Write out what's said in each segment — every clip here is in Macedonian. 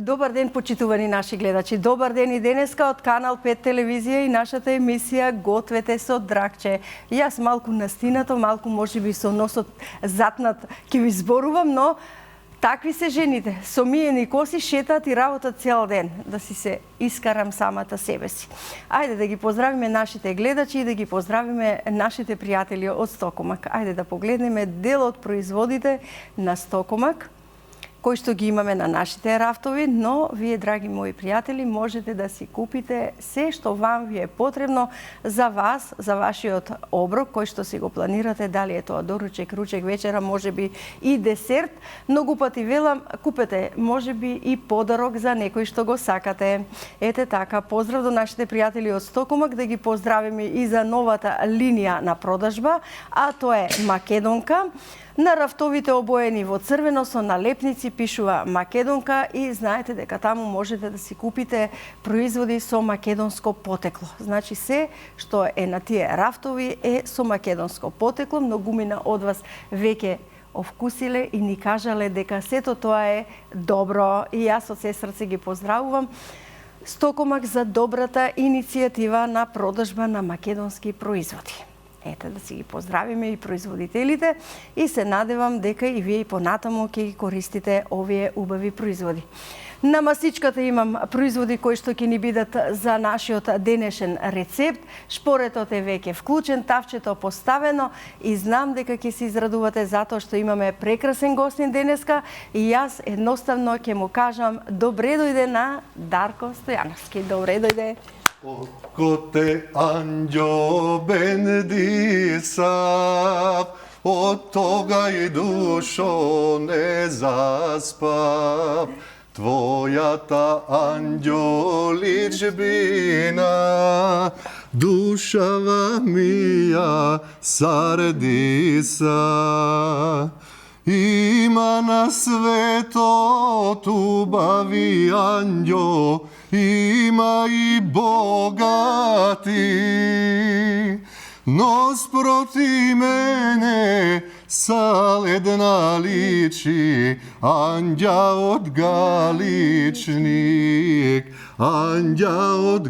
Добар ден, почитувани наши гледачи. Добар ден и денеска од Канал 5 телевизија и нашата емисија Гответе со Дракче. Јас малку настинато, малку можеби со носот затнат ќе ви зборувам, но такви се жените. Со миени коси шетат и работат цел ден, да си се искарам самата себе си. Ајде да ги поздравиме нашите гледачи и да ги поздравиме нашите пријатели од Стокомак. Ајде да погледнеме дел од производите на Стокомак, кои што ги имаме на нашите рафтови, но вие, драги мои пријатели, можете да си купите се што вам ви е потребно за вас, за вашиот оброк, кој што си го планирате, дали е тоа доручек, ручек, вечера, можеби и десерт. Многу пати велам, купете можеби и подарок за некој што го сакате. Ете така, поздрав до нашите пријатели од Стокомак, да ги поздравиме и за новата линија на продажба, а тоа е Македонка. На рафтовите обоени во црвено со налепници пишува Македонка и знаете дека таму можете да си купите производи со македонско потекло. Значи се што е на тие рафтови е со македонско потекло. Многумина од вас веќе овкусиле и ни кажале дека сето тоа е добро и јас од се срце ги поздравувам Стокомак за добрата иницијатива на продажба на македонски производи. Ете, да си ги поздравиме и производителите и се надевам дека и вие и понатаму ќе ги користите овие убави производи. На масичката имам производи кои што ќе ни бидат за нашиот денешен рецепт. Шпоретот е веќе вклучен, тавчето поставено и знам дека ќе се израдувате затоа што имаме прекрасен гостин денеска и јас едноставно ќе му кажам добре дојде на Дарко Стојановски. Добре дојде. Oko te anđo bendisav, od toga i dušo ne zaspav. Tvoja ta anđo ličbina, dušava mija sardisa. Ima na sveto tubavi anđo, ima i bogati, no sproti mene saledna liči, anđa od Galičnik, anđa od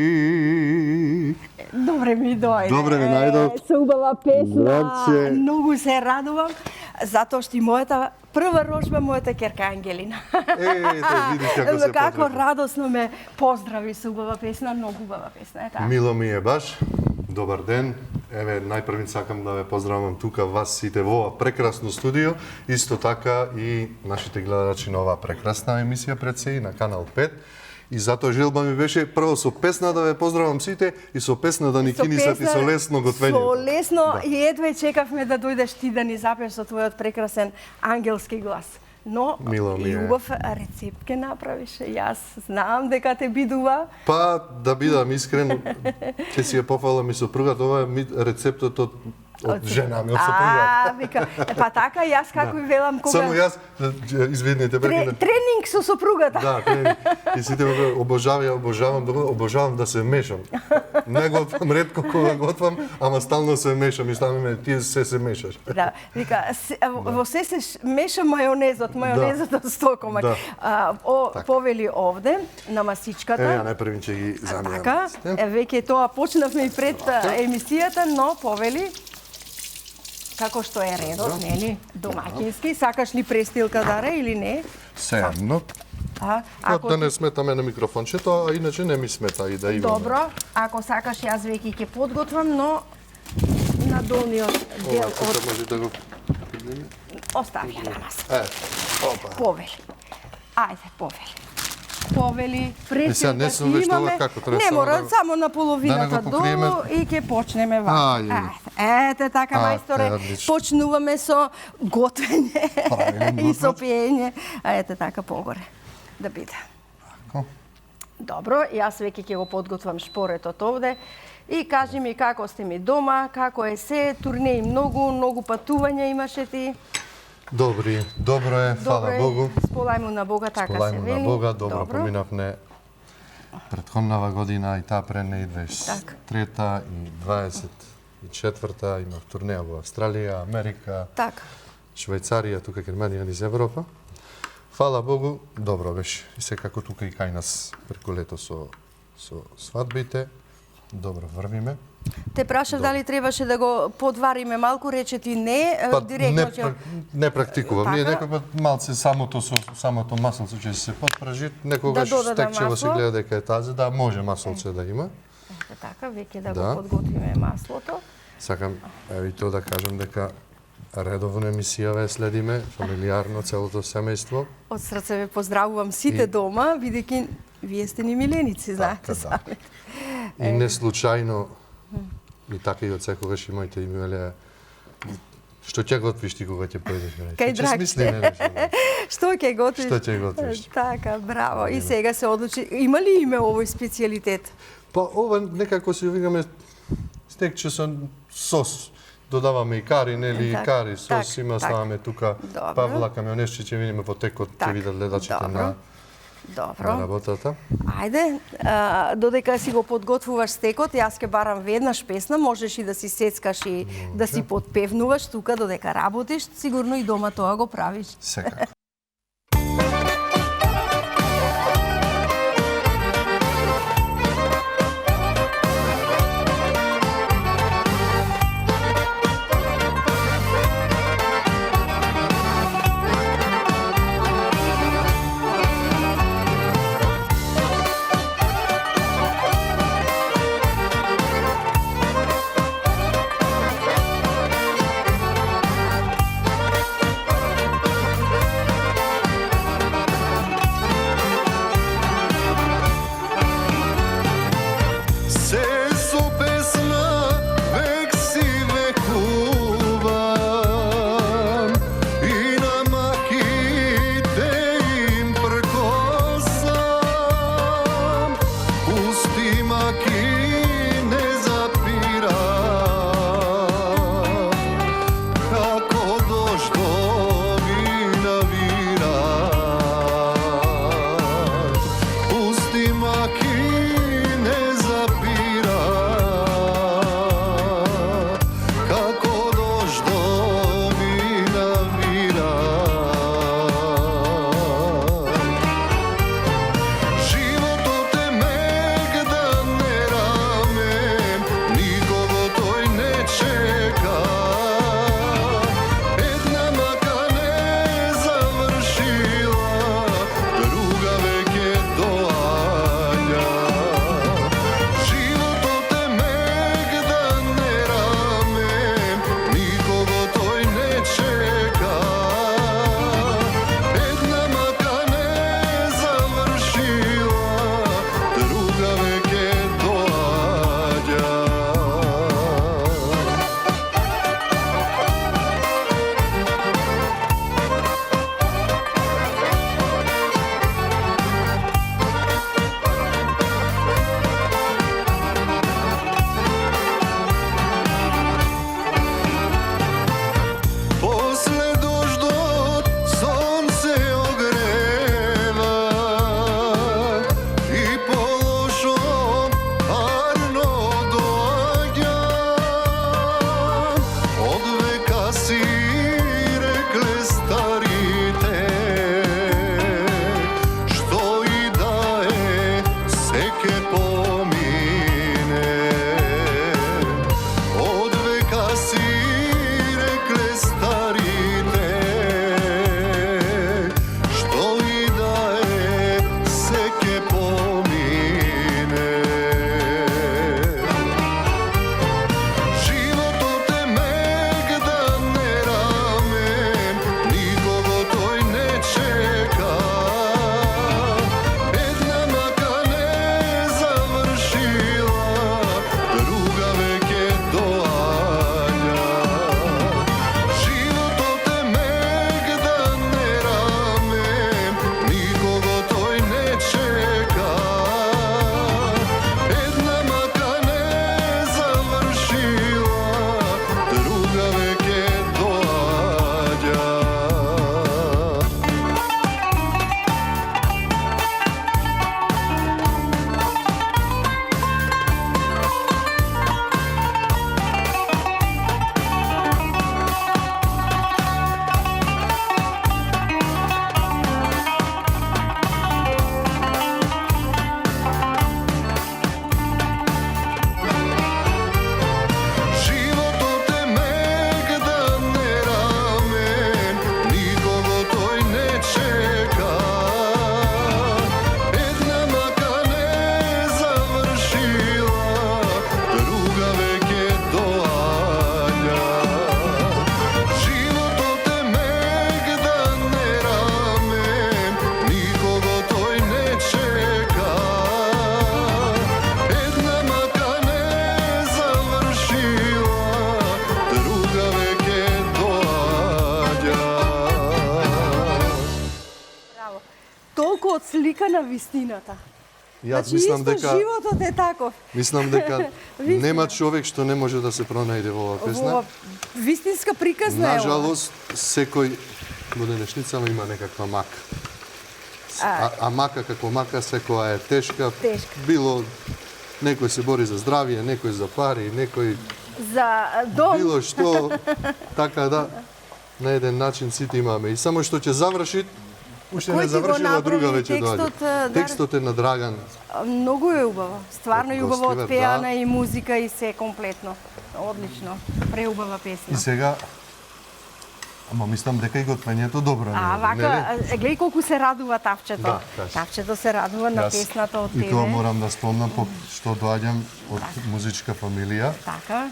Galičnik. Добре ми дојде. Добре ми најдов. Се убава песна. Братче. Многу се радувам, затоа што и мојата прва рожба, мојата ќерка Ангелина. Видиш како се Како потрапа. радосно ме поздрави со убава песна, многу убава песна е таа. Мило ми е баш. Добар ден. Еве, најпрвин сакам да ве поздравам тука вас сите во ова прекрасно студио. Исто така и нашите гледачи на оваа прекрасна емисија пред се и на Канал 5. И затоа желба ми беше прво со песна да ве поздравам сите и со песна да ни кинисат и со лесно готвење. Со лесно и едва чекавме да дојдеш ти да ни запееш со твојот прекрасен ангелски глас. Но Мило ми и е. убав рецепт ке направиш. Јас знам дека те бидува. Па, да бидам искрен, ќе си ја пофалам и сопругата, ова е рецептот од жена ми, од сопруга. Вика, па така јас како и велам кога Само јас, извинете, прекинав. тренинг со сопругата. Да, тренинг. И сите ме обожавам да се мешам. Не готвам ретко кога готвам, ама стално се мешам и ставаме ти се мешаш. Да, вика, во се меша мајонезот од Стокомак. Да. Повели овде на масичката. Ја најпрвин ќе ги замијам. Така, веќе тоа почнавме и пред емисијата, но повели како што е редот, нели, домаќински. Сакаш ли престилка, Даре, или не? Сеамно. Ако Да не сметаме на микрофончето, а иначе не ми смета и да имаме. добро, ако сакаш јас веќе ќе подготвам, но на долниот дел Ова, од тука може да го погледне. остави ја на масата. Опа. Повели. Ајде, повели. Повели, сега не пресилка сум ќе веќе имаме. ова како, треба Не само мора, да го- само на да половината не го покриеме. долу и ќе почнеме вака. Ајде. Ете така, мајсторе, одлично. почнуваме со готвење Правилен и со готвач. пеење. А ете така погоре да биде. Тако. Добро, јас веќе ќе го подготвам шпоретот овде. И кажи ми како сте ми дома, како е се, турнеи многу патувања имаше ти. Добро е, фала Богу. Сполајмо на Бога, така се Сполајмо вели. на Бога, добро поминавме претходнава година и таа предне и 23-та и 24-та имав турнеја во Австралија, Америка, Така. Швајцарија, тука Германија низ Европа. Фала Богу, добро беше. И секако тука и кај нас преку лето со свадбите. Добро врвиме. Те прашав дали требаше да го подвариме малку, рече ти не, директно не практикувам. Ние Така? некој пат малце самото маслце ќе се подпражи, некогаш стекчево се гледа дека е тази, да може маслце да има. Ете така, веќе да го подготвиме маслото. Сакам и тоа да кажам дека редовно емисија ве следиме, фамилиарно целото семејство. Од срце ве поздравувам сите дома, бидејќи вие сте ни миленици, знаете сами. И не случајно и така и од секогаш и моите им велеа што ќе готвиш ти кога ќе појдеш? Кај Дракче. Што ќе готвиш? Што ќе готвиш? Така, браво. И сега се одлучи. Има ли име овој специјалитет? Па ова некако си викаме стекче со сос. Додаваме и кари, нели, и кари, сос има, ставаме тука. Павла камионешче ќе видиме во текот, ќе видат гледачите на работата. Ајде, додека си го подготвуваш стекот, јас ќе барам веднаш песна, можеш и да си сецкаш и да си подпевнуваш тука додека работиш, сигурно и дома тоа го правиш. Секако. слика на вистината. Јас Значи, мислам исто дека животот е таков. мислам дека Вистина. нема човек што не може да се пронајде во оваа песна. Во вистинска приказна е ова. Нажалост, секој во денешницава има некаква мака. А мака како мака секоја е тешка. Тешка. Било некој се бори за здравје, некој за пари, некој За дом. било што, така да на еден начин сите имаме. И само што ќе заврши, уште Кој не ти го завршила, направи друга веќе текстот, доаѓа. Текстот е на Драган. Многу е убава. Стварно Од е убаво Гостивар, отпеана да. и музика и се комплетно. Одлично. Преубава песна. И сега, ама мислам дека и готвењето добро не А е, вака, гледај колку се радува Тавчето. Да, кажи. Тавчето се радува на песната од тебе. И тоа морам да спомнам, што доаѓам од музичка фамилија. Така.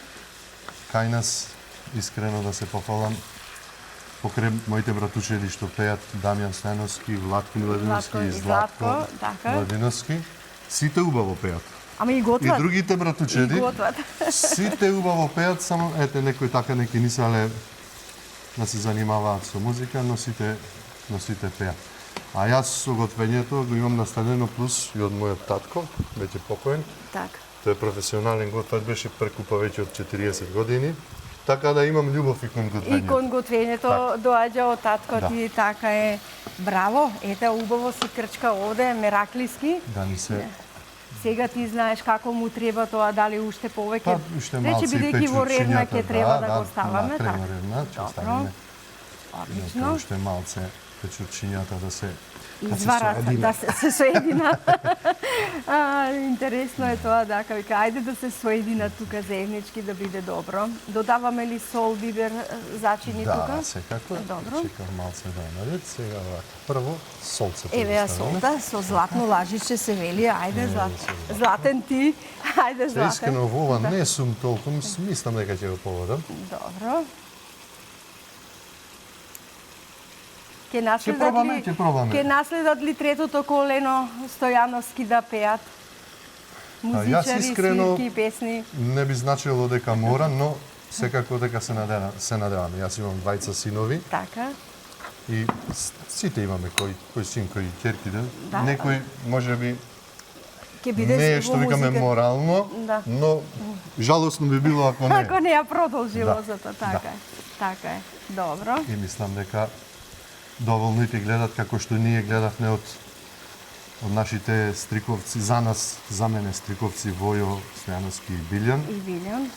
Кај нас, искрено да се пофалам, покрај моите братучеди што пеат Дамјан Стојановски, Владко Миладиновски и Златко така. Миладиновски, сите убаво пеат. Ама и И готват. другите И братучеди, готват. сите убаво пеат, само ете некои така неки не сале да се занимаваат со музика, но сите пеат. А јас со готвењето го имам настанено плюс и од мојот татко, веќе покоен. Така. Тој е професионален готвач, беше преку повеќе од 40 години. Така да имам љубов и кон И готвењето. кон готвењето доаѓа од татко Да. ти, така е. Браво, ете убаво си крчка овде, мераклиски. Да ни се Сега ти знаеш како му треба тоа, дали уште повеќе. Па, уште малце Рече и бидејќи во Ревна печурчињата, ќе треба да го ставаме, напред така. во Ревна, ќе Добро. оставиме. Одлично. Уште малце печурчињата да се Изварат, да се соедина. Интересно е тоа, дека вика, ајде да се соедина тука заеднички да биде добро. Додаваме ли сол, бибер, зачини тука? Да, секако. Добро. Чекам малце да наред. Сега вака. Прво солцето. Еве ја солта, со златно лажиче се вели, ајде златен ти, ајде Се златен. искрено во ова не сум толку, мислам дека ќе го поводам. Добро. Ќе Ќе пробаме. Ќе наследат ли третото колено Стојановски да пеат? Јас Музичари, искрено свирки, песни. не би значило дека мора, но секако дека се надевам. Јас имам двајца синови Така. и сите имаме кој син, кој ќерки, да? Да. Некој можеби Ќе биде не е во што викаме музика. морално, Да. но жалосно би било ако не. Ако не ја продолжи Да. лозата, така е. Така е. Добро. И мислам дека доволно и ти гледат како што ние гледавме од нашите стриковци, за мене стриковци Војо, Стојановски и Билјан. И Вилјан.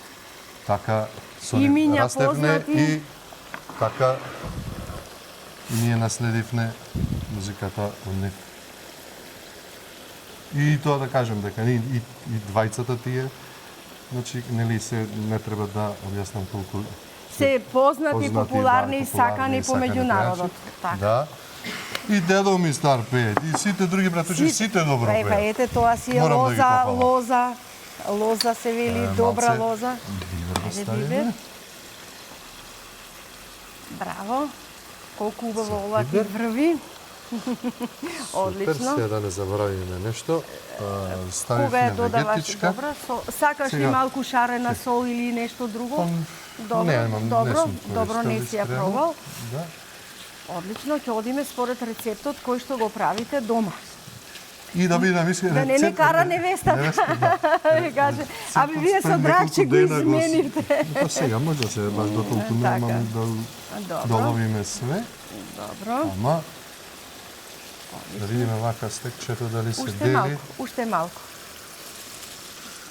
Така со И нив миња растевне познати. и така ние наследивме музиката од нив. И тоа да кажем дека и двајцата тие, значи нели се не треба да објаснам колку Се познати, да, популарни и популарни сакани и по сакани меѓународот. пејачи. Така. Да. И дедо ми стар пее, и сите други братучи, сите добро Па пеат. ете, тоа си е Морам да ги похвалам. лоза се вели, добра малце лоза. бивер да Ајде, ставиме. бибер. Браво. Колку убаво ова ти бибер. врви. Супер, Одлично. сега да не заборавиме нешто. Кога Ставивме ја додаваш вегетичка. добра сол, сакаш ли Сега- малку шарена сол или нешто друго? Па, Добро, не добро, сум добро не користел си ја искрено. пробал. Да. Одлично, ќе одиме според рецептот кој што го правите дома. И да бидам искрен. Да не кара невестата. да. Каже, аби вие со Пред Драгче неколку го дена изменивте. Па сега може да се баш до толку Така. немаме да Добро, ловиме све, добро. ама да видиме вака стекчето дали се Уште дели. малку, уште малку.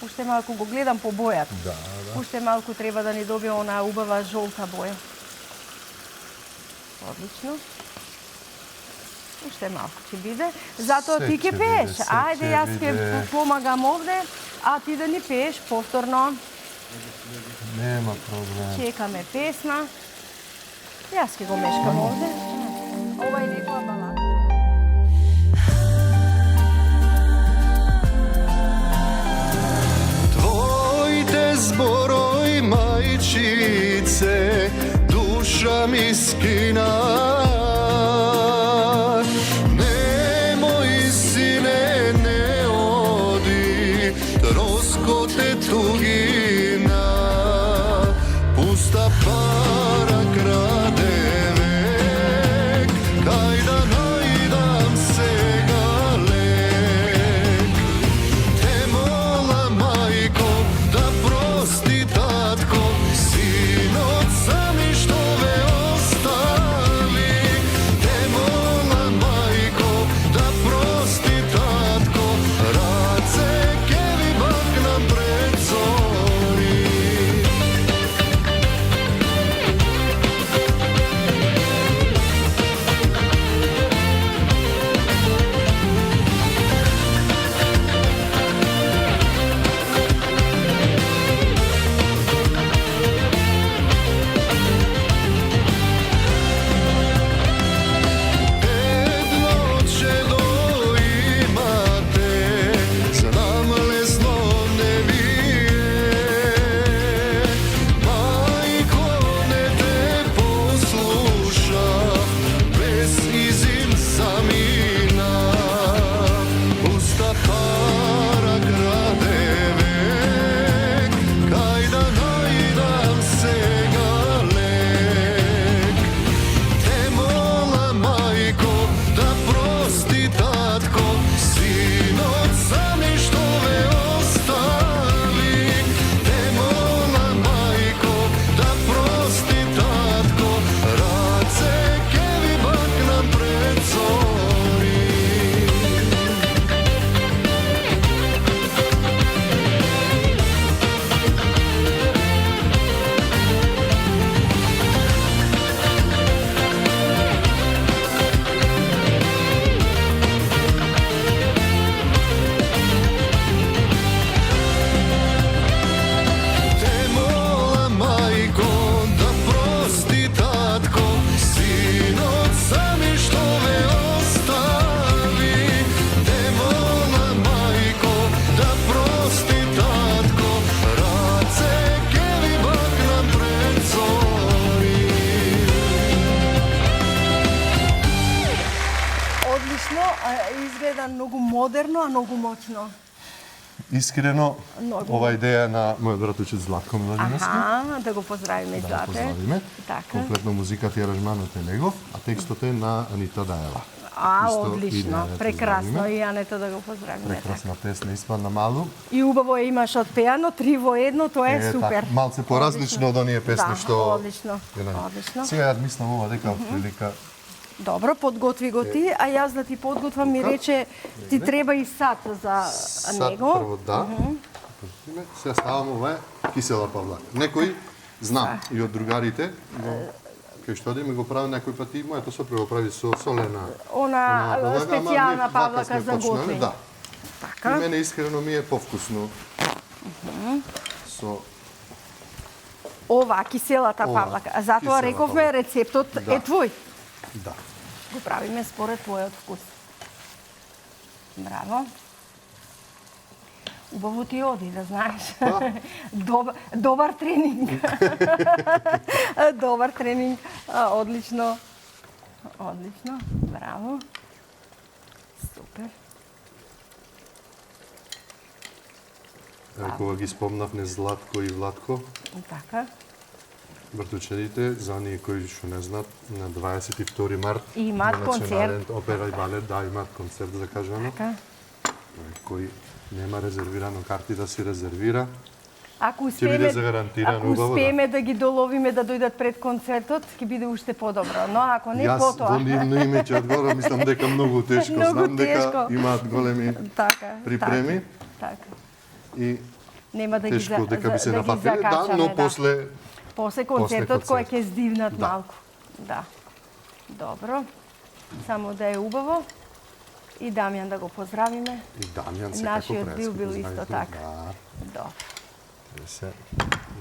Уште малку го гледам по бојата. Да, да. Уште малку треба да ни добие онаа убава жолта боја. Одлично. Уште малку ќе биде. Затоа Се ти ќе ќе пееш. биде, се Ајде, ќе јас ќе биде. помагам овде, а ти да ни пееш повторно. Нема проблем. Чекаме песна. Јас ќе го мешкам овде. Ова е некоја балада. Твоите зборој, мајчице, душа ми скина. Немој, сине, не оди, троскоте тугина. Пуста пара краде век, кај да најдам сега прости татко, синот сами што ве остави. Те молам, мајко, да прости татко, раце ке ви бакнам пред зори. Изгледа многу модерно, а многу моќно. Искрено, Многу. ова идеја на мојот братучец Златко Миладиневски. Аха, да го поздравиме Да го Злате. поздравиме. Така. Комплетно музиката и аранжманот е негов, а текстот е на Анита Даева. А, Исто и одлично, неа да прекрасно. поздравиме. И Анета да го поздравиме. Прекрасна песна, испадна малу. И убаво е имаш отпеано, 3 во 1, тоа е супер. Така, малце поразлично од оние песни Да, што... одлично, одлично. Сега ја мислам ова дека прилика Добро, подготви го ти, а јас да ти подготвам ми рече ти треба и сат за сад него. прво да. Сега ставам ова е кисела павлака. Некој знам и од другарите, кај што одиме го прави некој пат и моето сопруга го прави со солена. Она павлака, ама специјална ние павлака сме за почнале, готвење. Да. Така. И мене искрено ми е повкусно. Со Ова, киселата Ова, павлака. А затоа кисела рековме павлака. рецептот Да. е твој. да. Го правиме според твојот вкус. Браво. Убаво ти оди, да знаеш. Добар тренинг. Добар тренинг. Одлично. Одлично. Браво. Супер. Кога ги спомнавме Златко и Владко, Така. братучедите, за оние кои што не знаат, на 22 март Имаат на концерт. Национален опера и балет, да, имаат концерт закажано. Така. Кој нема резервирано карти да си резервира. Ако биде успееме, загарантирано ако убаво, да. успееме да ги доловиме да дојдат пред концертот, ќе биде уште подобро. Но ако не Јас потоа. во нивно име ќе одговорам, мислам дека многу тешко. Многу Знам дека тешко. имаат големи Така. припреми Така. и Нема да ги тешко дека би се да ги нафатиле, да, закачаме, но после После концертот кој концерт. ќе здивнат Да. малку. Да. Добро. Само да е убаво. И Дамјан да го поздравиме. и Дамјан секако Нашиот прески бил поздравите. исто така. Да, Добро. се,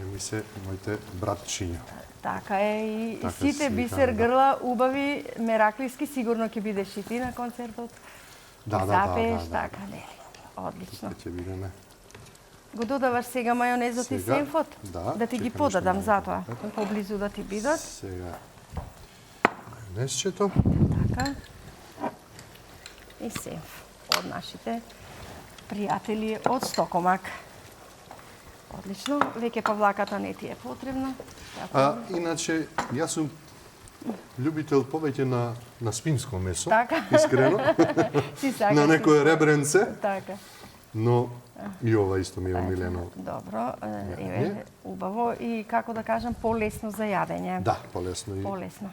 ми се моите братчиња. Така е и Така сите си, бисер да. грла убави мераклиски сигурно ќе бидеш и ти на концертот. Да, да, Запееш, да, да. така, нели. Одлично. Ќе бидеме. Го додаваш сега мајонезот и Сега, сенфот? да, ти ги чекам подадам нешто затоа. малку. Поблизу да ти бидат. Сега мајонезчето. Така. И сенф од нашите пријатели од Стокомак. Одлично. Веќе павлаката не ти е потребна. Така. Иначе, јас сум љубител повеќе на свинско месо, Така. искрено, Си сакаш. на некое ребренце, Така. но и ова исто ми е омилено. Добро. Не, Еве, убаво и како да кажам полесно за јадење. Да, полесно и Полесно.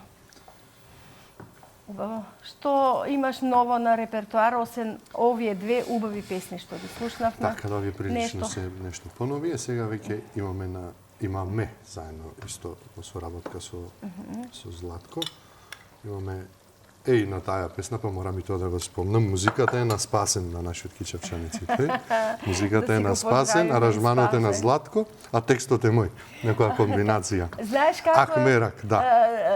Убаво. Што имаш ново на репертоар, освен овие две убави песни што ги слушнавме? така да ви прилично Нешто? се нешто понови, сега веќе имаме заедно исто во соработка со Златко. Имаме на таа песна, па морам и тоа да го спомнам. Музиката е на Спасен на нашиот кичевчаниците. Музиката Да е си на го Спасен, поздравиме, аранжманот е на Спасен. Златко, а текстот е мој. Некоја комбинација. Знаеш како Ахмерак, да.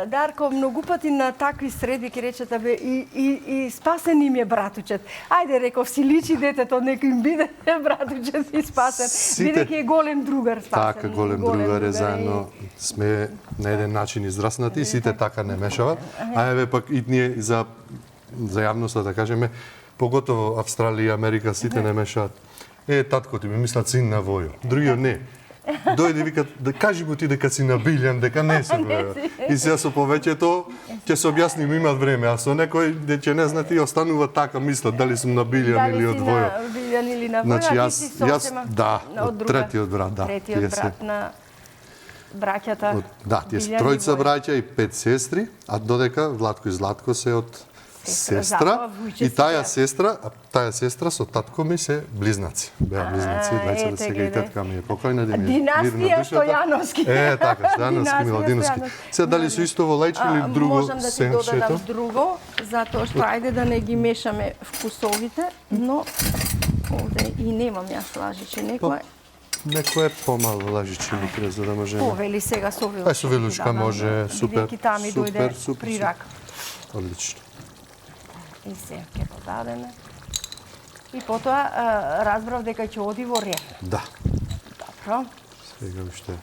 Дарко, многу пати на такви среди ќе речат абе и Спасен им е братучет. Ајде реков си личи детето, нека им биде братучет и Спасен. Сите- Бидејќи е голем другар Спасен. Така, голем другар е и- заедно. Сме на еден начин израснати и сите така не мешават. А еве пак и ние за јавноста да кажеме, поготово Австралија и Америка сите не мешаат. Татко ти ми мислат син на Војо. Другиот не. Дојде вика, да кажи му ти дека си на Билјан, дека не си Војо. И сега со повеќето ќе се објасним, имат време, а со некој ќе не знати останува така мислат дали сум на Билјан Дали или си од Војо. на Билјан или на Војо, Значи, а ти јас- си јас- сосема да, од од друга. третиот брат, да. Третиот Тие се- брат на браќата. Да, тие се Билјан и тројца Војо. браќа и 5 сестри, а додека Владко и Златко се од Сестра, сестра затоа Вујче и си таа сестра со татко ми се близнаци. Беа близнаци, двајца ете, сега и гледај. тетка ми е покојна да ми е Династија мирна душата. Стојановски. Така, Стојановски, Династија Миладиновски. Стојановски. Сега дали со исто волејче или друго Можам да ти додадам сенчето? друго, затоа што ајде да не ги мешаме вкусовите, но овде и немам јас лажиче некој. Некој е помало лажиче ликре, за да можеме. Повели сега со вилушка. Ај со вилушка може, супер. Бидејќи таа ми дојде супер, при супер. рак. Одлично. И се ќе додадеме. И потоа разбрав дека ќе оди во ред. Да. Добро. Сега уште.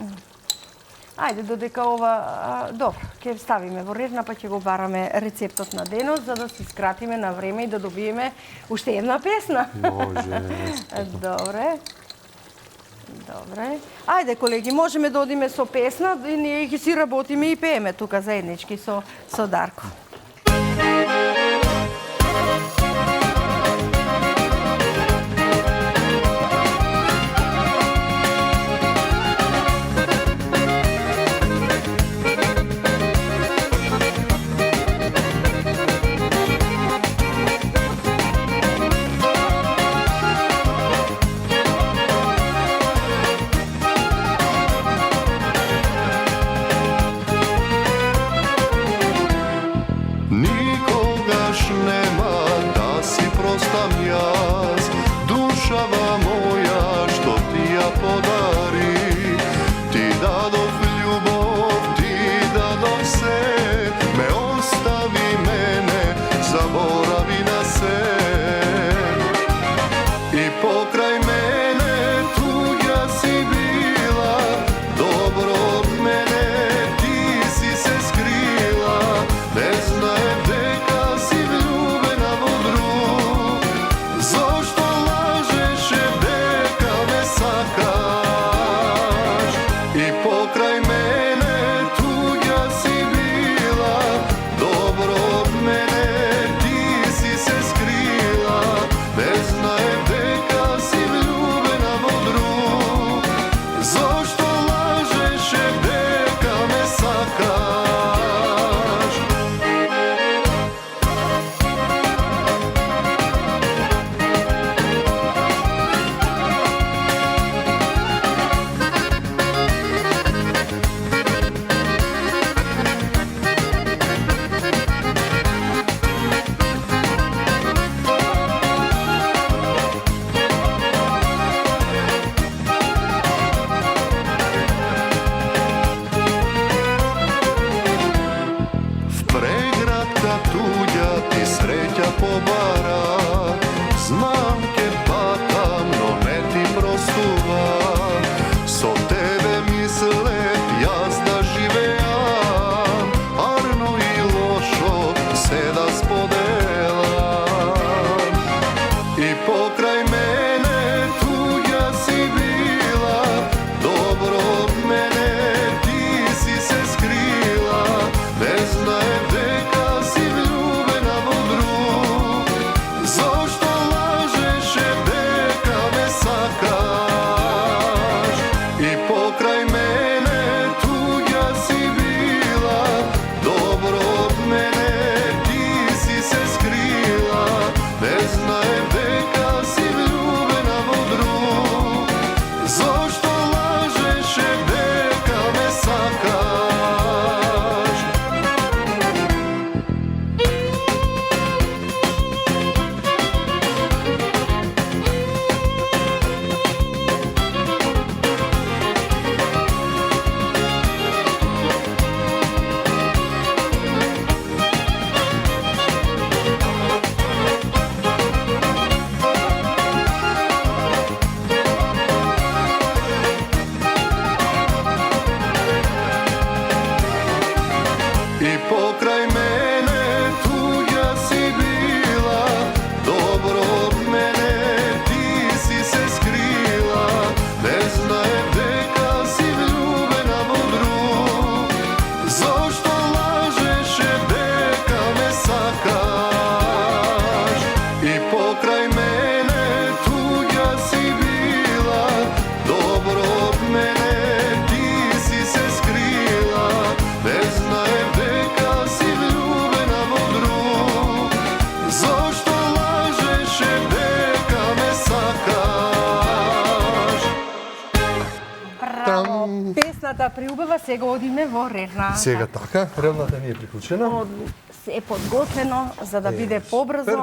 Ајде, додека ова, добро, ќе ставиме во рерна, па ќе го бараме рецептот на денот, за да си скратиме на време и да добиеме уште една песна. Може. Добре. Добре. Ајде, колеги, можеме да одиме со песна и ние ќе си работиме и пееме тука заеднички со Дарко. I pokraj mene tuđa si bila, dobro od mene ti si se skrila, ne znajem deka si vljubena vodru, zašto lažeš deka me sakaš. I pokraj mene tuđa si bila, dobro od mene ti si se skrila, ne znajem deka si vljubena vodru, zašto lažeš deka me sakaš. Браво! Песната преубава, сега одиме во Рерна. Сега така, ревната ни е приклучена. Се е подготвено за да биде побрзо. супер.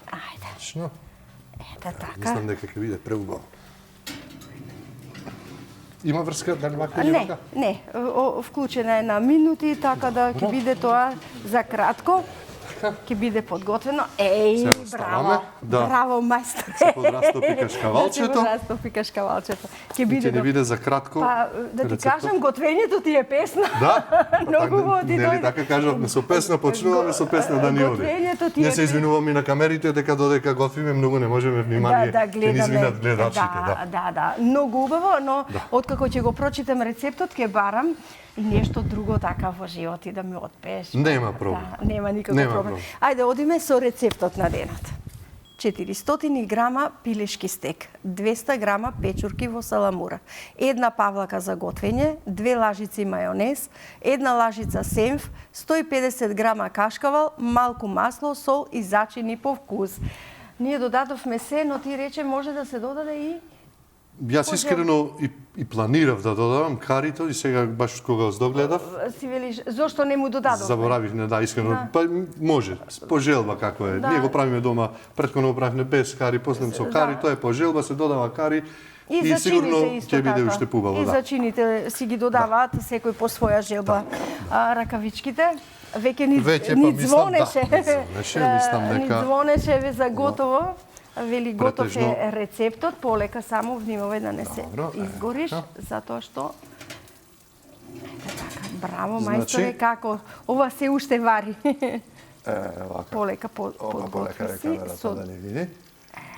Ајде, Точно. ете така. Мислам дека ќе биде преубаво. Има врска, дали вака или Не, вака? не, вклучена е на минути, така да ќе биде тоа за кратко. Ќе биде подготвено. Еј, Се оставаме, браво! да. Браво, мајстор! Се подрастопи кашкавалчето. Да се подрастопи кашкавалчето. Ќе биде Ќе не биде за кратко. Па, да ти рецептот. кажам, готвењето ти е песна. Да? Многу убаво ти Нели дојде. така кажавме, со песна почнуваме, со песна да ни оди. Готвењето ти Не е се извинувам и на камерите, дека додека готвиме многу не можеме внимание. да Ќе ни гледаме. извинат гледачите, да. Да. Многу убаво, но откако ќе го прочитам рецептот, ќе барам и нешто друго така во живот и да ми отпееш. Нема проблем. Да, нема никаков Нема проблем. проблем. Ајде, одиме со рецептот на денот. 400 грама пилешки стек, 200 грама печурки во саламура, 1 павлака за готвење, 2 лажици мајонез, 1 лажица сенф, 150 грама кашкавал, малку масло, сол и зачини по вкус. Ние додадовме се, но ти рече може да се додаде и Јас искрено и планирав да додавам карито и сега баш кога оздогледав, си велиш, зошто не му додадовме? заборавив, не да, искрено. Да. Па може, по желба како е. Да. Ние го правиме дома, претходно го правиме без кари, после со кари, тоа е по желба, се додава кари и сигурно ќе биде уште побаво, И да. зачините си ги додаваат секој по своја желба. Ракавичките веќе Веќе, ни па, мислам, звонеше. да, ни звонеше, мислам Ни дека- звонеше ве за готово. Вели готов Претежно. е рецептот, полека само внимавај да не се Добро, изгориш, ето. затоа што Ете така, браво Значи- мајсторе, како ова се уште вари. Вака. Полека Ова полека подготви е си камерата со да ни види.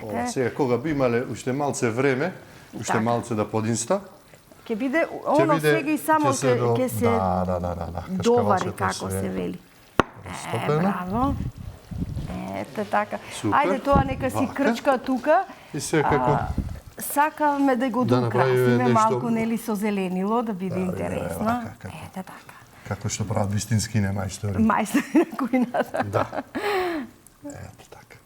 Ова сега кога би имале уште малце време, уште Така. малце да подинста, ќе биде ќе оно биде сега и само ќе се да. довари Кашкавалчето како се вели. растопено. Браво. Ете така. Супер. Ајде тоа нека си Вака. крчка тука. И сега како Сакаме да го Да направиме доукрасиме нешто- малку нели со зеленило да биде интересно. вака, како. Ете така. како што прават вистински не мајстори. Мајстори на кујната. Да. Ето така.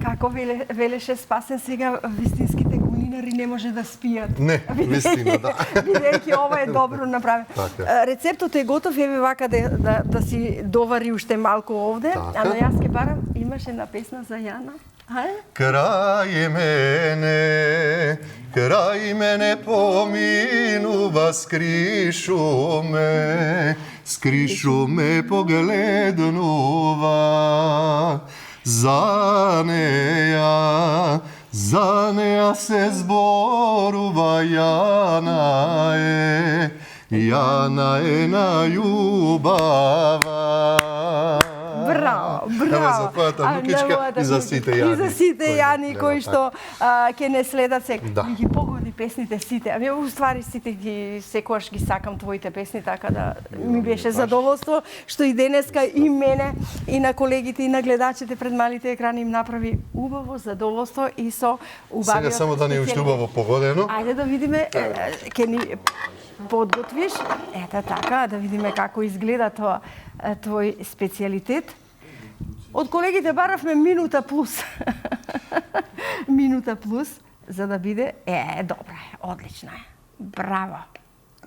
Како велеше Спасен сега вистинските кулинари не може да спијат. Не, вистина, да. Бидејќи ова е добро направено. Така. Рецептот е готов, еве вака да си довари уште малку овде, Така. ама јас ќе барам, имаше една песна за Јана. Крај мене поминува скришу ме погледнува. За неја се зборува, Јана е најубава. Браво, Ево браво. за твојата внукичка и за сите Јани. И за сите Јани кои што ќе не следат се. Да. Ги погоди песните сите. Ами уствари сите ги секогаш ги сакам твоите песни, така да ми беше задоволство што и денеска и мене и на колегите и на гледачите пред малите екрани им направи убаво задоволство и со убавиот. Сега само да не е уште убаво погодено. Ајде да видиме, ќе ни подготвиш. Ете така, да видиме како изгледа тоа твој специјалитет. Од колегите баравме минута плюс. Минута плюс, за да биде... добра е, одлична е. Браво.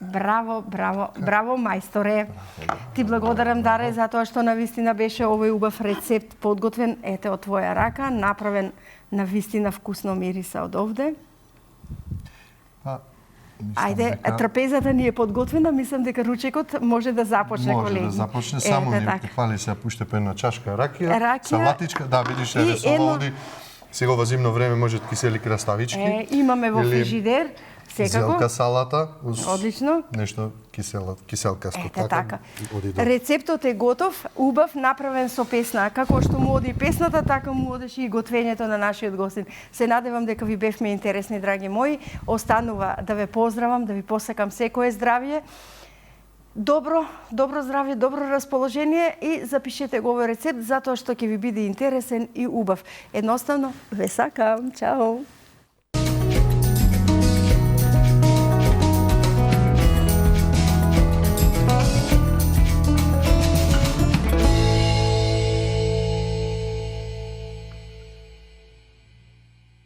Браво, браво, браво, мајсторе. Ти благодарам, Даре, за тоа што навистина беше овој убав рецепт подготвен, ете, од твоја рака, направен навистина вкусно мириса од овде. Ајде, трапезата ни е подготвена, мислам дека ручекот може да започне, колеги. Може да започне, само ми фали се пуште по една чашка ракија, салатичка, да, видиш, еве со оводи, сега во зимно време можат кисели краставички. Имаме во фрижидер, Секако. Зелка салата, Одлично. нешто киселкасто. Ете така. Оди добро. Рецептот е готов, убав, направен со песна. Како што му оди песната, така му одеше и готвењето на нашиот гостин. Се надевам дека ви бевме интересни, драги мои. Останува да ве поздравам, да ви посакам секое здравје. Добро здравје, добро расположение и запишете го овој рецепт затоа што ќе ви биде интересен и убав. Едноставно, ве сакам. Чао!